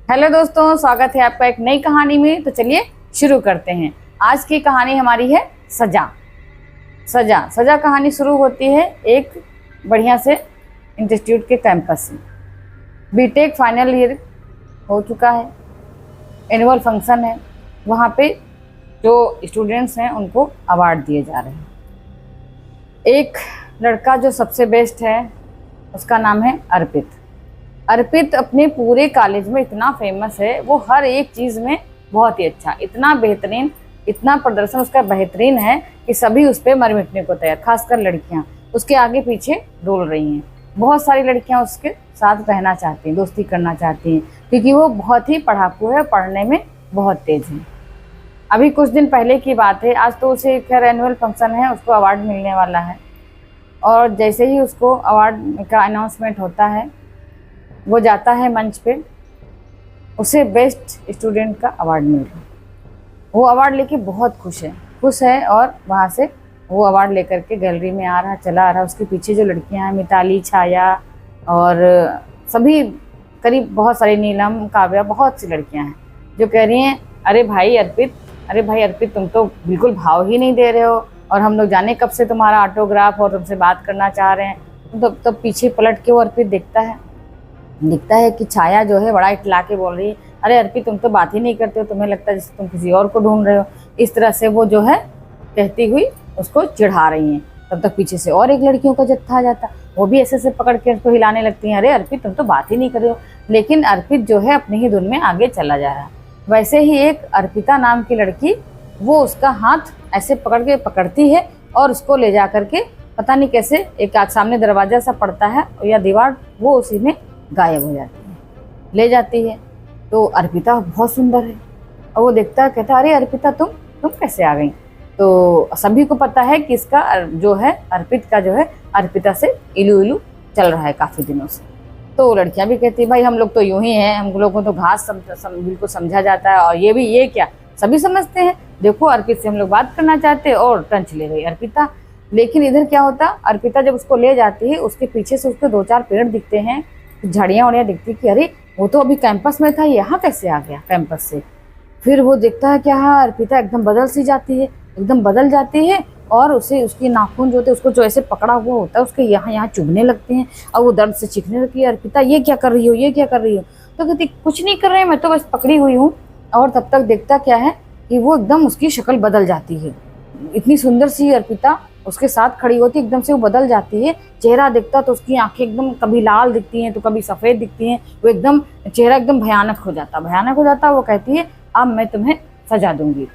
Hello दोस्तों, स्वागत है आपका एक नई कहानी में। तो चलिए शुरू करते हैं। आज की कहानी हमारी है सजा। सजा सजा कहानी शुरू होती है एक बढ़िया से इंस्टीट्यूट के कैंपस से। बीटेक फाइनल ईयर हो चुका है, एनुअल फंक्शन है। वहाँ पे जो स्टूडेंट्स हैं उनको अवार्ड दिए जा रहे हैं। एक लड़का जो सबसे बेस्ट है उसका नाम है अर्पित। अर्पित अपने पूरे कॉलेज में इतना फेमस है, वो हर एक चीज़ में बहुत ही अच्छा, इतना बेहतरीन, इतना प्रदर्शन उसका बेहतरीन है कि सभी उस पर मर मिटने को तैयार, खासकर लड़कियां उसके आगे पीछे डोल रही हैं। बहुत सारी लड़कियां उसके साथ रहना चाहती हैं, दोस्ती करना चाहती हैं, क्योंकि वो बहुत ही पढ़ाकू है, पढ़ने में बहुत तेज है। अभी कुछ दिन पहले की बात है, आज तो उसे खैर एनुअल फंक्शन है, उसको अवार्ड मिलने वाला है। और जैसे ही उसको अवार्ड का अनाउंसमेंट होता है, वो जाता है मंच पे, उसे बेस्ट स्टूडेंट का अवार्ड मिल रहा है। वो अवार्ड लेके बहुत खुश है और वहाँ से वो अवार्ड लेकर के गैलरी में आ रहा, चला आ रहा। उसके पीछे जो लड़कियाँ हैं, मिताली, छाया और सभी करीब बहुत सारी, नीलम, काव्या, बहुत सी लड़कियाँ हैं जो कह रही हैं, अरे भाई अर्पित, तुम तो बिल्कुल भाव ही नहीं दे रहे हो, और हम लोग जाने कब से तुम्हारा ऑटोग्राफ और तुमसे बात करना चाह रहे हैं। तब पीछे पलट के वो अर्पित दिखता है कि छाया जो है बड़ा इतला के बोल रही है, अरे अर्पित, तुम तो बात ही नहीं करते हो, तुम्हें लगता है जैसे तुम किसी और को ढूंढ रहे हो। इस तरह से वो जो है कहती हुई उसको चिढ़ा रही हैं। तब तक पीछे से और एक लड़कियों का जत्था आ जाता, वो भी ऐसे पकड़ के उसको हिलाने लगती हैं, अरे अर्पित, तुम तो बात ही नहीं कर रहे हो। लेकिन अर्पित जो है अपनी ही धुन में आगे चला जा रहा है। वैसे ही एक अर्पिता नाम की लड़की, वो उसका हाथ ऐसे पकड़ती है और उसको ले जा करके पता नहीं कैसे एक सामने दरवाजा सा पड़ता है या दीवार, वो उसी में गायब हो जाती है, ले जाती है। तो अर्पिता बहुत सुंदर है और वो देखता है, कहता है, अरे अर्पिता, तुम कैसे आ गई। तो सभी को पता है कि इसका जो है अर्पित का जो है अर्पिता से इलू चल रहा है काफ़ी दिनों से। तो लड़कियां भी कहती है, भाई हम लोग तो यूं ही हैं, हम लोगों को तो घास बिल्कुल समझा जाता है, और ये क्या सभी समझते हैं। देखो अर्पित से हम लोग बात करना चाहते हैं और टंच ले गई अर्पिता। लेकिन इधर क्या होता, अर्पिता जब उसको ले जाती है, उसके पीछे से उसको 2-4 पेड़ दिखते हैं, झाड़ियाँ उड़ियाँ दिखती कि अरे वो तो अभी कैंपस में था, यहाँ कैसे आ गया कैंपस से। फिर वो देखता है क्या, हाँ, अर्पिता एकदम बदल जाती है और उसे उसकी नाखून जो थे उसको जो ऐसे पकड़ा हुआ होता है उसके यहाँ चुभने लगते हैं और वो दर्द से चीखने लगती है, अर्पिता ये क्या कर रही हो। तो कहती, कुछ नहीं कर रहे हैं, मैं तो बस पकड़ी हुई हूँ। और तब तक देखता क्या है कि वो एकदम उसकी शक्ल बदल जाती है। इतनी सुंदर सी अर्पिता उसके साथ खड़ी होती, एकदम से वो बदल जाती है। चेहरा दिखता तो उसकी आंखें एकदम कभी लाल दिखती हैं तो कभी सफ़ेद दिखती हैं। वो एकदम चेहरा एकदम भयानक हो जाता। वो कहती है, अब मैं तुम्हें सजा दूंगी।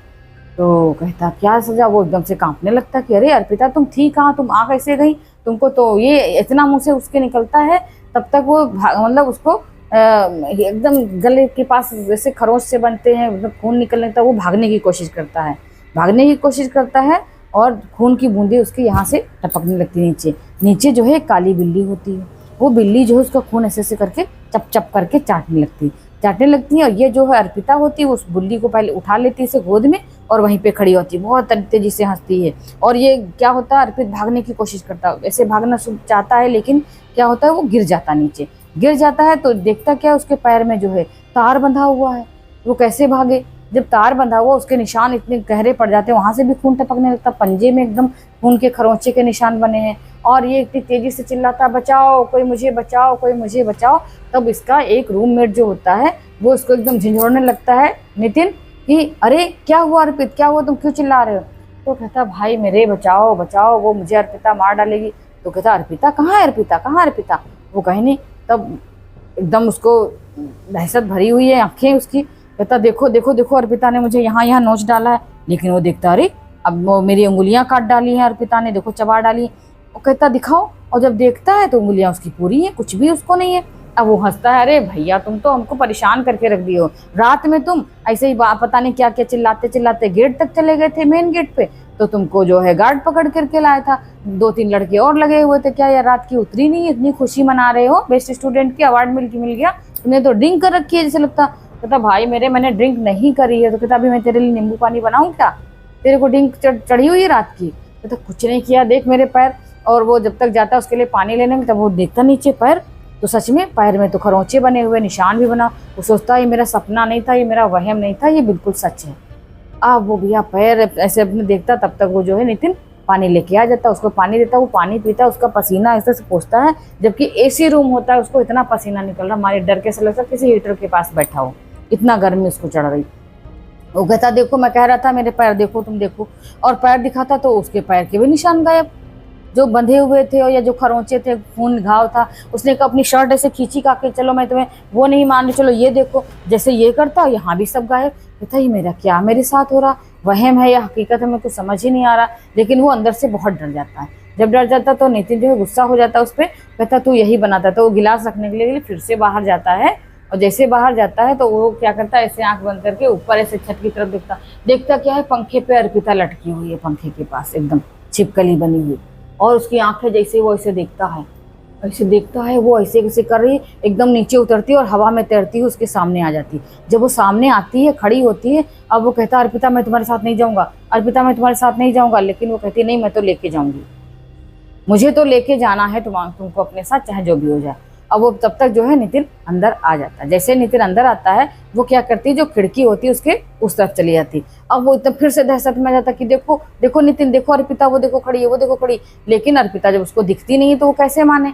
तो कहता, क्या सजा। वो एकदम से कांपने लगता कि अरे अर्पिता, तुम थी कहाँ, तुम आ कैसे गई, तुमको तो ये इतना मुँह से उसके निकलता है। तब तक वो मतलब उसको एकदम गले के पास जैसे खरोंच से बनते हैं, मतलब खून निकलने लगता है। वो भागने की कोशिश करता है और खून की बूंदें उसके यहाँ से टपकने लगती है नीचे जो है एक काली बिल्ली होती है। वो बिल्ली जो है उसका खून ऐसे करके चप करके चाटने लगती है। और ये जो है अर्पिता होती है, उस बिल्ली को पहले उठा लेती है इसे गोद में और वहीं पे खड़ी होती है, बहुत तेजी से हंसती है। और ये क्या होता है, अर्पित भागने की कोशिश करता है, ऐसे भागना चाहता है, लेकिन क्या होता है, वो गिर जाता है। तो देखता क्या, उसके पैर में जो है तार बंधा हुआ है। वो कैसे भागे, जब तार बंधा हुआ, उसके निशान इतने गहरे पड़ जाते हैं, वहां से भी खून टपकने लगता, पंजे में एकदम खून के खरोंचे के निशान बने हैं। और ये इतनी तेजी से चिल्लाता, बचाओ, कोई मुझे बचाओ। तब इसका एक रूममेट जो होता है वो उसको एकदम झंझोड़ने लगता है, नितिन, कि अरे क्या हुआ अर्पित, क्या हुआ, तुम क्यों चिल्ला रहे हो। तो कहता, भाई मेरे बचाओ, वो मुझे अर्पिता मार डालेगी। तो कहता, अर्पिता कहाँ है अर्पिता। वो कहीं नहीं। तब एकदम उसको दहशत भरी हुई है आंखें उसकी। कहता, देखो अर्पिता ने मुझे यहाँ नोच डाला है। लेकिन वो देखता, अरे अब वो मेरी उंगलियां काट डाली हैं अर्पिता ने, देखो चबा डाली। वो कहता, दिखाओ। और जब देखता है तो उंगलियां उसकी पूरी हैं, कुछ भी उसको नहीं है। अब वो हंसता है, अरे भैया, तुम तो हमको परेशान करके रख दिए हो। रात में तुम ऐसे ही पता नहीं क्या चिल्लाते गेट तक चले गए थे, मेन गेट पे। तो तुमको जो है गार्ड पकड़ करके लाया था, 2-3 लड़के और लगे हुए थे। क्या यार रात की उतरी नहीं, इतनी खुशी मना रहे हो, बेस्ट स्टूडेंट की अवार्ड मिल गया, तुमने तो ड्रिंक कर रखी है जैसे लगता। कहता, भाई मैंने ड्रिंक नहीं करी है। तो कहता, अभी मैं तेरे लिए नींबू पानी बनाऊं क्या, तेरे को ड्रिंक चढ़ी हुई है रात की। कहता, कुछ नहीं किया, देख मेरे पैर। और वो जब तक जाता है उसके लिए पानी लेने में, तब वो देखता नीचे पैर, तो सच में पैर में तो खरोंचे बने हुए, निशान भी बना। वो सोचता है ये मेरा सपना नहीं था, ये मेरा वहम नहीं था, ये बिल्कुल सच है। अब वो भैया पैर ऐसे अपने देखता, तब तक वो जो है नितिन पानी लेके आ जाता, उसको पानी देता, वो पानी पीता, उसका पसीना ऐसे से पोंछता है, जबकि एसी रूम होता है, उसको इतना पसीना निकल रहा, हमारे डर के से लगता किसी हीटर के पास बैठा हो, इतना गर्मी उसको चढ़ रही। वो कहता देखो मैं कह रहा था मेरे पैर देखो, तुम देखो, और पैर दिखाता तो उसके पैर के भी निशान गायब, जो बंधे हुए थे या जो खरोंचे थे, खून घाव था। उसने अपनी शर्ट ऐसे खींची का के चलो मैं तुम्हें वो नहीं मान रही, चलो ये देखो, जैसे ये करता यहाँ भी सब गायब। कहता ये मेरा क्या मेरे साथ हो रहा, वहम है या हकीकत है, मेरे को समझ ही नहीं आ रहा। लेकिन वो अंदर से बहुत डर जाता है। जब डर जाता तो नितिन जो है गुस्सा हो जाता है उस पर, कहता तू यही बनाता। तो वो गिलास रखने के लिए फिर से बाहर जाता है, और जैसे बाहर जाता है तो वो क्या करता है, ऐसे आंख बंद करके ऊपर ऐसे छत की तरफ देखता क्या है, पंखे पे अर्पिता लटकी हुई है, पंखे के पास एकदम छिपकली बनी हुई, और उसकी आंखें जैसे वो ऐसे देखता है, वो ऐसे ऐसे कर रही, एकदम नीचे उतरती है और हवा में तैरती है उसके सामने आ जाती है। जब वो सामने आती है, खड़ी होती है, अब वो कहता है अर्पिता मैं तुम्हारे साथ नहीं जाऊंगा, अर्पिता मैं तुम्हारे साथ नहीं जाऊंगा। लेकिन वो कहती है नहीं मैं तो लेके जाऊंगी, मुझे तो लेके जाना है तुमको अपने साथ, चाहे जो भी हो जाए। अब वो तब तक जो है नितिन अंदर आ जाता है। जैसे नितिन अंदर आता है, वो क्या करती है, जो खिड़की होती है उसके उस तरफ चली जाती। अब वो तब फिर से दहशत में आ जाता कि देखो देखो नितिन देखो, अर्पिता वो देखो खड़ी है, वो देखो खड़ी। लेकिन अर्पिता जब उसको दिखती नहीं है तो वो कैसे माने।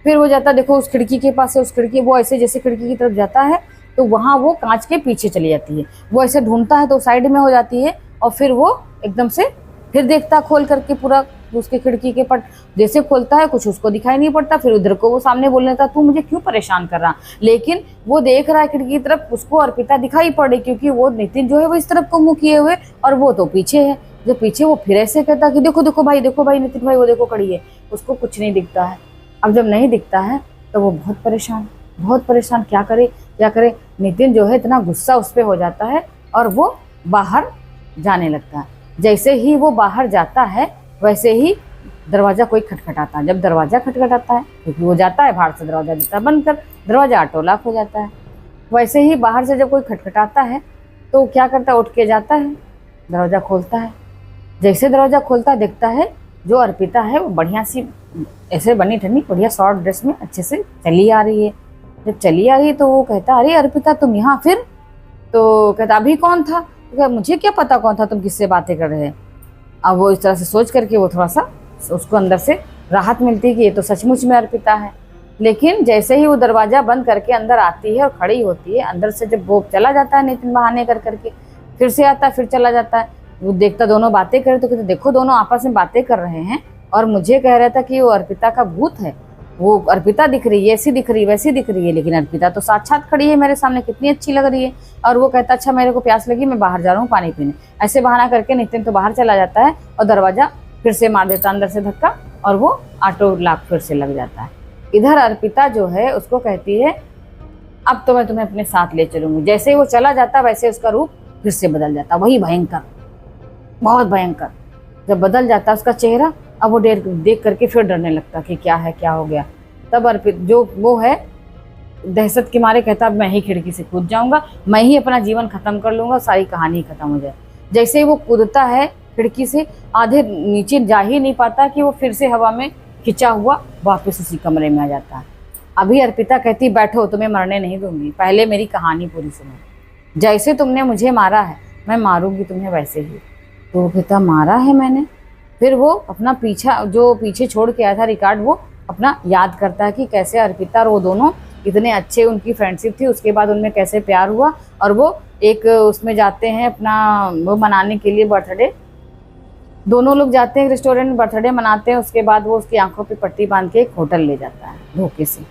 फिर वो जाता देखो उस खिड़की के पास है, उस खिड़की, वो ऐसे जैसे खिड़की की तरफ जाता है तो वहाँ वो कांच के पीछे चली जाती है। वो ऐसे ढूंढता है तो साइड में हो जाती है, और फिर वो एकदम से फिर देखता खोल करके पूरा उसके खिड़की के पट जैसे खोलता है, कुछ उसको दिखाई नहीं पड़ता। फिर उधर को वो सामने बोलने का तू मुझे क्यों परेशान कर रहा। लेकिन वो देख रहा है खिड़की की तरफ, उसको अर्पिता दिखाई पड़े, क्योंकि वो नितिन जो है वो इस तरफ को मुंह किए हुए और वो तो पीछे है। जब पीछे वो फिर ऐसे कहता कि देखो देखो भाई, देखो भाई नितिन भाई वो देखो खड़ी है। उसको कुछ नहीं दिखता है। अब जब नहीं दिखता है तो वो बहुत परेशान, क्या करे। नितिन जो है इतना गुस्सा उस पर हो जाता है और वो बाहर जाने लगता है। जैसे ही वो बाहर जाता है वैसे ही दरवाजा कोई खटखटाता है। जब दरवाजा खटखटाता है, क्योंकि वो जाता है बाहर से, दरवाजा देता है बंद कर, दरवाजा ऑटो लॉक हो जाता है। वैसे ही बाहर से जब कोई खटखटाता है तो क्या करता है, उठ के जाता है, दरवाजा खोलता है। जैसे दरवाजा खोलता देखता है जो अर्पिता है वो बढ़िया सी ऐसे बनी ठनी बढ़िया शॉर्ट ड्रेस में अच्छे से चली आ रही है। जब चली आ रही है तो वो कहता अरे अर्पिता तुम यहाँ फिर। तो कहता अभी कौन था। तो मुझे क्या पता कौन था, तुम किससे बातें कर रहे हैं। अब वो इस तरह से सोच करके वो थोड़ा सा उसको अंदर से राहत मिलती है कि ये तो सचमुच में अर्पिता है। लेकिन जैसे ही वो दरवाजा बंद करके अंदर आती है और खड़ी होती है, अंदर से जब वो चला जाता है नितिन बहाने कर करके, फिर से आता है, फिर चला जाता है। वो देखता दोनों बातें कर, तो कहते देखो दोनों आपस में बातें कर रहे हैं और मुझे कह रहा था कि वो अर्पिता का भूत है, वो अर्पिता दिख रही है, ऐसी दिख रही है वैसी दिख रही है, लेकिन अर्पिता तो साक्षात खड़ी है मेरे सामने, कितनी अच्छी लग रही है। और वो कहता अच्छा मेरे को प्यास लगी, मैं बाहर जा रहा हूँ पानी पीने। ऐसे बहाना करके नितिन तो बाहर चला जाता है और दरवाजा फिर से मार देता अंदर से धक्का, और वो ऑटो लॉक फिर से लग जाता है। इधर अर्पिता जो है उसको कहती है अब तो मैं तुम्हें अपने साथ ले चलूंगी। जैसे ही वो चला जाता वैसे उसका रूप फिर से बदल जाता, वही भयंकर, बहुत भयंकर। जब बदल जाता उसका चेहरा, अब वो देख करके फिर डरने लगता कि क्या है, क्या हो गया। तब अर्पित जो वो है दहशत के मारे कहता अब मैं ही खिड़की से कूद जाऊंगा, मैं ही अपना जीवन खत्म कर लूंगा, सारी कहानी खत्म हो जाए। जैसे ही वो कूदता है खिड़की से, आधे नीचे जा ही नहीं पाता कि वो फिर से हवा में खिंचा हुआ वापस उसी कमरे में आ जाता है। अभी अर्पिता कहती बैठो, तुम्हें मरने नहीं दूंगी, पहले मेरी कहानी पूरी सुनो। जैसे तुमने मुझे मारा है मैं मारूंगी तुम्हें वैसे ही। तो वो कहता मारा है मैंने। फिर वो अपना पीछा जो पीछे छोड़ के आया था रिकॉर्ड, वो अपना याद करता है कि कैसे अर्पिता और वो दोनों इतने अच्छे उनकी फ्रेंडशिप थी, उसके बाद उनमें कैसे प्यार हुआ। और वो एक उसमें जाते हैं अपना वो मनाने के लिए बर्थडे, दोनों लोग जाते हैं रेस्टोरेंट में बर्थडे मनाते हैं। उसके बाद वो उसकी आंखों पे पट्टी बांध के एक होटल ले जाता है धोखे से।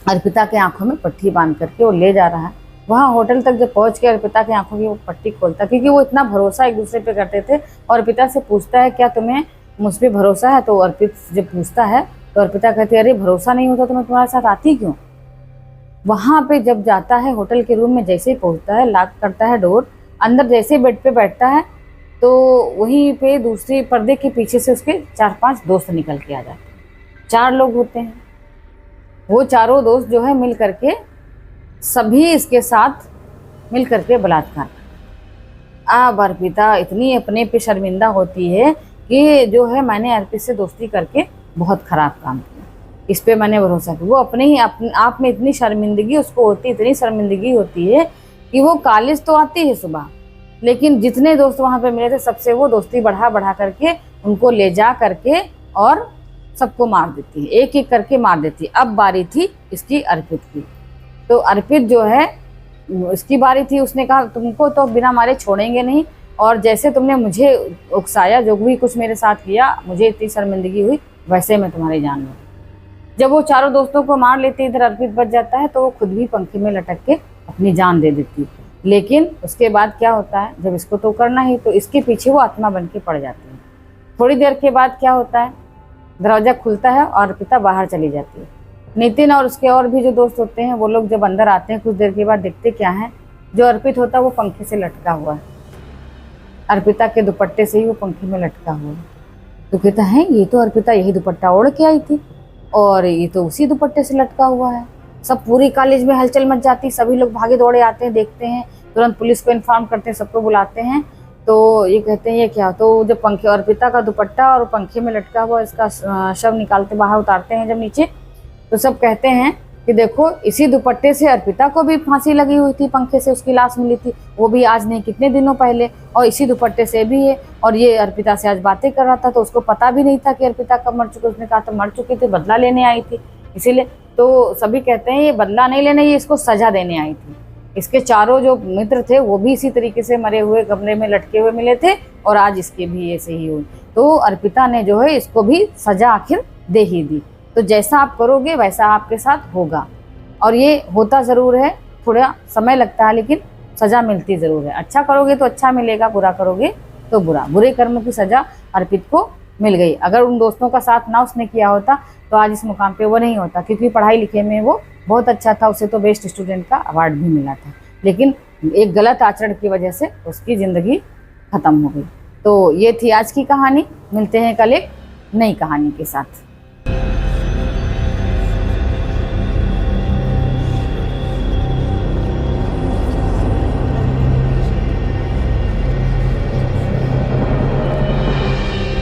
अर्पिता के आंखों में पट्टी बांध करके वो ले जा रहा है। वहाँ होटल तक जब पहुँच के अर्पिता की आंखों की वो पट्टी खोलता, क्योंकि वो इतना भरोसा एक दूसरे पे करते थे। और अर्पिता से पूछता है क्या तुम्हें मुझ पर भरोसा है। तो अर्पित जब पूछता है तो अर्पिता कहती है अरे भरोसा नहीं होता तो मैं तुम्हारे साथ आती क्यों। वहाँ पे जब जाता है होटल के रूम में, जैसे ही पहुँचता है लॉक करता है डोर, अंदर जैसे बेड पे बैठता है तो वहीं पे दूसरे पर्दे के पीछे से उसके 4-5 दोस्त निकल के आ जाते हैं। 4 लोग होते हैं। वो चारों दोस्त जो है मिल करके सभी इसके साथ मिल करके बलात्कार। अब अर्पिता इतनी अपने पे शर्मिंदा होती है कि जो है मैंने अर्पित से दोस्ती करके बहुत खराब काम किया, इस पे मैंने भरोसा किया। वो अपने ही आप में इतनी शर्मिंदगी उसको होती, इतनी शर्मिंदगी होती है कि वो कॉलेज तो आती है सुबह, लेकिन जितने दोस्त वहाँ पे मिले थे सबसे वो दोस्ती बढ़ा बढ़ा करके उनको ले जा करके और सबको मार देती है, एक एक करके मार देती है। अब बारी थी इसकी अर्पित की। तो अर्पित जो है इसकी बारी थी, उसने कहा तुमको तो बिना मारे छोड़ेंगे नहीं, और जैसे तुमने मुझे उकसाया, जो भी कुछ मेरे साथ किया, मुझे इतनी शर्मिंदगी हुई, वैसे मैं तुम्हारी जान लूँ। जब वो चारों दोस्तों को मार लेती, इधर अर्पित बच जाता है, तो वो खुद भी पंखे में लटक के अपनी जान दे देती। लेकिन उसके बाद क्या होता है, जब इसको तो करना ही, तो इसके पीछे वो आत्मा बन के पड़ जाती है। थोड़ी देर के बाद क्या होता है, दरवाजा खुलता है और अर्पिता बाहर चली जाती है। नितिन और उसके और भी जो दोस्त होते हैं वो लोग जब अंदर आते हैं कुछ देर के बाद, देखते क्या है, जो अर्पित होता है वो पंखे से लटका हुआ है, अर्पिता के दुपट्टे से ही वो पंखे में लटका हुआ है। तो कहता है ये तो अर्पिता यही दुपट्टा ओढ़ के आई थी और ये तो उसी दुपट्टे से लटका हुआ है। सब पूरी कॉलेज में हलचल मच जाती, सभी लोग भागे दौड़े आते हैं, देखते हैं, तुरंत पुलिस को इन्फॉर्म करते हैं, सबको बुलाते हैं। तो ये कहते हैं ये क्या, तो जब पंखे, अर्पिता का दुपट्टा और पंखे में लटका हुआ इसका शव निकालते बाहर उतारते हैं जब नीचे, तो सब कहते हैं कि देखो इसी दुपट्टे से अर्पिता को भी फांसी लगी हुई थी, पंखे से उसकी लाश मिली थी, वो भी आज नहीं कितने दिनों पहले, और इसी दुपट्टे से भी है, और ये अर्पिता से आज बातें कर रहा था, तो उसको पता भी नहीं था कि अर्पिता कब मर चुकी। उसने कहा था मर चुकी थी, बदला लेने आई थी, इसीलिए। तो सभी कहते हैं ये बदला नहीं लेने, ये इसको सजा देने आई थी। इसके चारों जो मित्र थे वो भी इसी तरीके से मरे हुए कमरे में लटके हुए मिले थे, और आज इसके भी ऐसे ही हुई। तो अर्पिता ने जो है इसको भी सजा आखिर दे ही दी। तो जैसा आप करोगे वैसा आपके साथ होगा, और ये होता ज़रूर है, थोड़ा समय लगता है लेकिन सज़ा मिलती ज़रूर है। अच्छा करोगे तो अच्छा मिलेगा, बुरा करोगे तो बुरा। बुरे कर्म की सज़ा अर्पित को मिल गई। अगर उन दोस्तों का साथ ना उसने किया होता तो आज इस मुकाम पे वो नहीं होता, क्योंकि पढ़ाई लिखे में वो बहुत अच्छा था, उसे तो बेस्ट स्टूडेंट का अवार्ड भी मिला था, लेकिन एक गलत आचरण की वजह से उसकी ज़िंदगी ख़त्म हो गई। तो ये थी आज की कहानी। मिलते हैं कल एक नई कहानी के साथ।